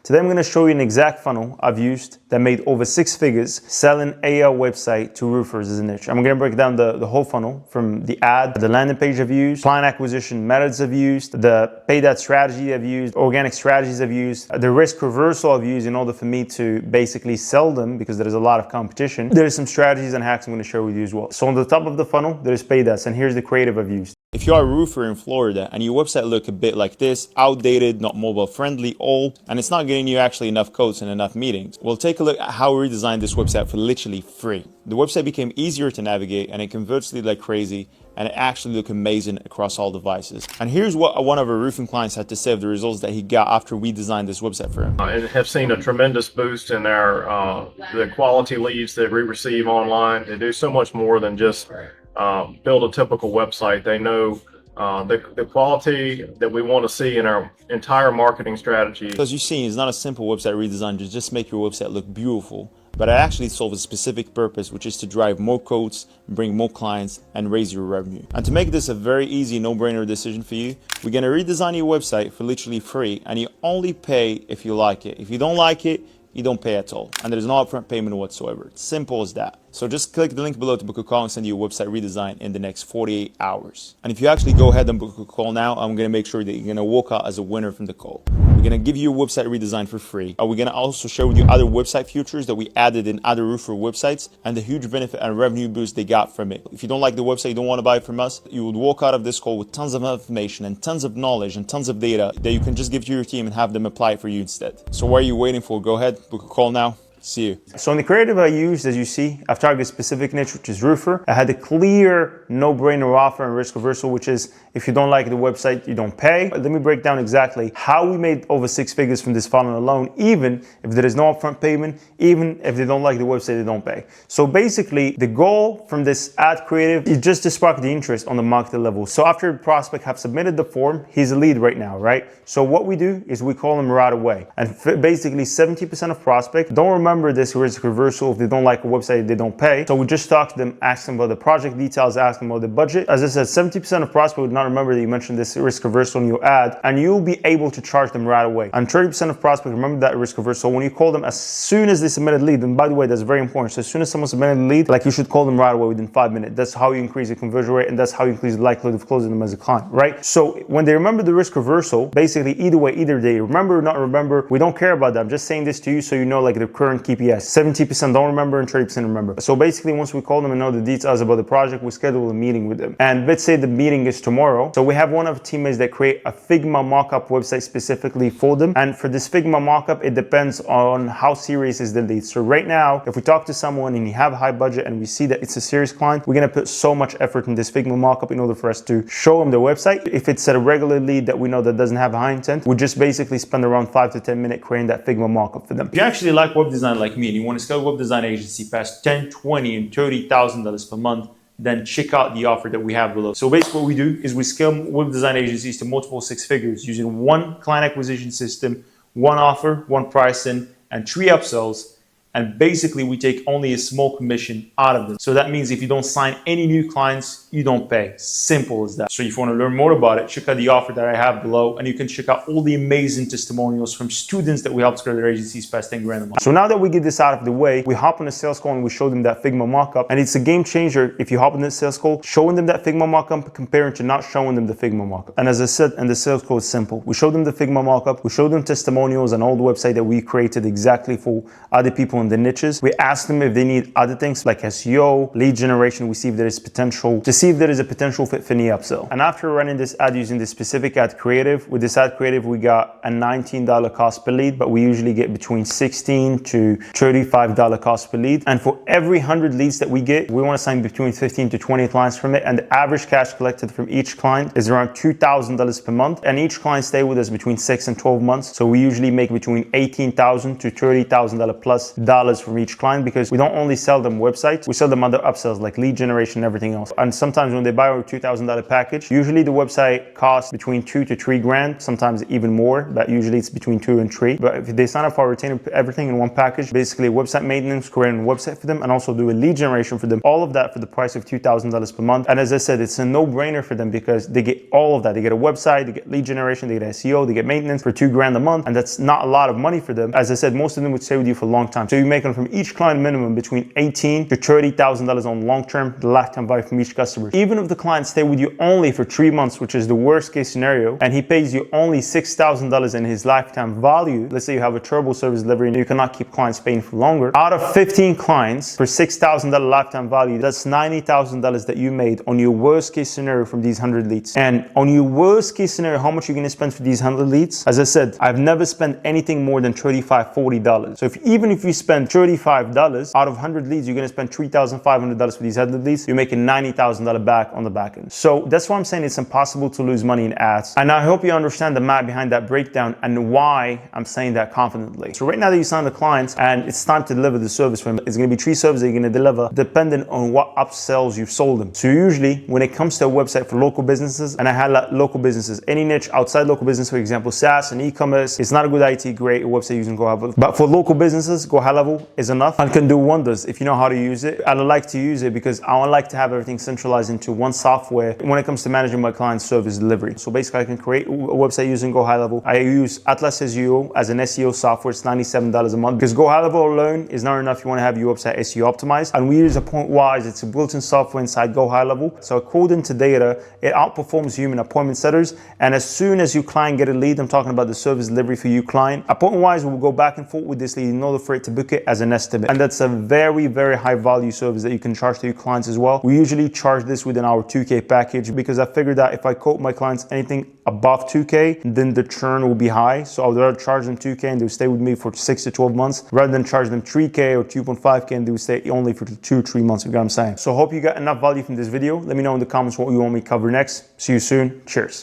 Today I'm going to show you an exact funnel I've used that made over 6 figures selling AL website to roofers as a niche. I'm going to break down the whole funnel from the ad, the landing page I've used, client acquisition methods I've used, the paid ad strategy I've used, organic strategies I've used, the risk reversal I've used in order for me to basically sell them because there's a lot of competition. There's some strategies and hacks I'm going to share with you as well. So on the top of the funnel, there's paid ads, and here's the creative I've used. If you are a roofer in Florida and your website look a bit like this, outdated, not mobile friendly, old, and it's not getting you actually enough quotes and enough meetings, well, take a look at how we redesigned this website for literally free. The website became easier to navigate and it converts leads like crazy, and it actually looked amazing across all devices. And here's what one of our roofing clients had to say of the results that he got after we designed this website for him. And have seen a tremendous boost in our the quality leads that we receive online. They do so much more than just build a typical website. They know the quality that we want to see in our entire marketing strategy. As you've seen, it's not a simple website redesign to just make your website look beautiful, but it actually solves a specific purpose, which is to drive more quotes, bring more clients, and raise your revenue. And to make this a very easy, no-brainer decision for you, we're going to redesign your website for literally free, and you only pay if you like it. If you don't like it, you don't pay at all, and there's no upfront payment whatsoever. It's simple as that. So just click the link below to book a call and send you a website redesign in the next 48 hours. And if you actually go ahead and book a call now, I'm gonna make sure that you're gonna walk out as a winner from the call. We're gonna give you a website redesign for free. We're gonna also share with you other website features that we added in other roofer websites and the huge benefit and revenue boost they got from it. If you don't like the website, you don't wanna buy it from us, you would walk out of this call with tons of information and tons of knowledge and tons of data that you can just give to your team and have them apply it for you instead. So what are you waiting for? Go ahead, book a call now. See you. So in the creative I used, as you see, I've targeted a specific niche, which is roofer. I had a clear no-brainer offer and risk reversal, which is if you don't like the website, you don't pay. Let me break down exactly how we made over 6 figures from this funnel alone, even if there is no upfront payment, even if they don't like the website, they don't pay. So basically, the goal from this ad creative is just to spark the interest on the market level. So after the prospect have submitted the form, he's a lead right now, right? So what we do is we call him right away. And basically 70% of prospects don't remember this risk reversal. If they don't like a website, they don't pay. So we just talk to them, ask them about the project details, ask them about the budget. As I said, 70% of prospects would not remember that you mentioned this risk reversal in your ad, and you'll be able to charge them right away. And 30% of prospects remember that risk reversal. When you call them as soon as they submitted a lead, and by the way, that's very important. So as soon as someone submitted a lead, like you should call them right away within 5 minutes. That's how you increase the conversion rate, and that's how you increase the likelihood of closing them as a client, right? So when they remember the risk reversal, basically either way, either they remember or not remember, we don't care about that. I'm just saying this to you so you know like the current KPIs. 70% don't remember and 30% remember. So basically once we call them and know the details about the project, we schedule a meeting with them. And let's say the meeting is tomorrow. So we have one of the teammates that create a Figma mockup website specifically for them. And for this Figma mockup, it depends on how serious is the lead. So right now, if we talk to someone and you have a high budget and we see that it's a serious client, we're gonna put so much effort in this Figma mockup in order for us to show them the website. If it's a regular lead that we know that doesn't have a high intent, we just basically spend around 5 to 10 minutes creating that Figma mockup for them. If you actually like web design like me and you want to scale web design agency past $10, $20, and $30,000 per month, then check out the offer that we have below. So basically what we do is we scale web design agencies to multiple 6 figures using one client acquisition system, one offer, one pricing, and 3 upsells. And basically we take only a small commission out of them. So that means if you don't sign any new clients, you don't pay. Simple as that. So if you want to learn more about it, check out the offer that I have below, and you can check out all the amazing testimonials from students that we helped scale their agencies past 10 grand a month. So now that we get this out of the way, we hop on a sales call and we show them that Figma mockup, and it's a game changer if you hop on the sales call, showing them that Figma mockup comparing to not showing them the Figma mockup. And as I said, and the sales call is simple. We show them the Figma mockup, we show them testimonials and all the website that we created exactly for other people in the niches. We ask them if they need other things like SEO, lead generation. We see if there is potential to see if there is a potential fit for any upsell. And after running this ad using this specific ad creative, with this ad creative, we got a $19 cost per lead, but we usually get between $16 to $35 cost per lead. And for every 100 leads that we get, we want to sign between 15 to 20 clients from it. And the average cash collected from each client is around $2,000 per month. And each client stay with us between 6 and 12 months. So we usually make between $18,000 to $30,000 plus $10 from each client, because we don't only sell them websites, we sell them other upsells like lead generation and everything else. And sometimes when they buy our $2,000 package, usually the website costs between 2 to 3 grand, sometimes even more, but usually it's between 2 and 3. But if they sign up for our retainer, everything in one package, basically website maintenance, creating a website for them, and also do a lead generation for them, all of that for the price of $2,000 per month. And as I said, it's a no-brainer for them because they get all of that. They get a website, they get lead generation, they get SEO, they get maintenance for 2 grand a month, and that's not a lot of money for them. As I said, most of them would stay with you for a long time. So you're making from each client minimum between $18,000 to $30,000 on long-term, the lifetime value from each customer. Even if the client stay with you only for 3 months, which is the worst case scenario, and he pays you only $6,000 in his lifetime value, let's say you have a turbo service delivery and you cannot keep clients paying for longer, out of 15 clients for $6,000 lifetime value, that's $90,000 that you made on your worst case scenario from these 100 leads. And on your worst case scenario, how much you're going to spend for these 100 leads? As I said, I've never spent anything more than $35, $40. So even if you spend $35 out of 100 leads, you're going to spend $3,500 for these 100 leads. You're making $90,000 back on the back end. So that's why I'm saying it's impossible to lose money in ads. And I hope you understand the math behind that breakdown and why I'm saying that confidently. So right now that you signed the clients and it's time to deliver the service for them, it's going to be 3 services that you're going to deliver depending on what upsells you've sold them. So usually when it comes to a website for local businesses, and I highlight local businesses, any niche outside local business, for example, SaaS and e-commerce, it's not a good IT great website using Go High Level. But for local businesses, Go High Level is enough and can do wonders if you know how to use it. I like to use it because I like to have everything centralized into one software when it comes to managing my client's service delivery. So basically I can create a website using Go High Level. I use Atlas SEO as an SEO software. It's $97 a month because Go High Level alone is not enough. You want to have your website SEO optimized, and we use a point-wise. It's a built-in software inside Go High Level. So according to data, it outperforms human appointment setters. And as soon as your client get a lead, I'm talking about the service delivery for you client, appointment-wise, we'll go back and forth with this lead in order for it to book it as an estimate. And that's a very, very high value service that you can charge to your clients as well. We usually charge this within our 2K package because I figured that if I quote my clients anything above 2K, then the churn will be high. So I would rather charge them 2K and they'll stay with me for 6 to 12 months rather than charge them 3K or 2.5K and they will stay only for 2-3 months. You get what I'm saying? So I hope you got enough value from this video. Let me know in the comments what you want me to cover next. See you soon. Cheers.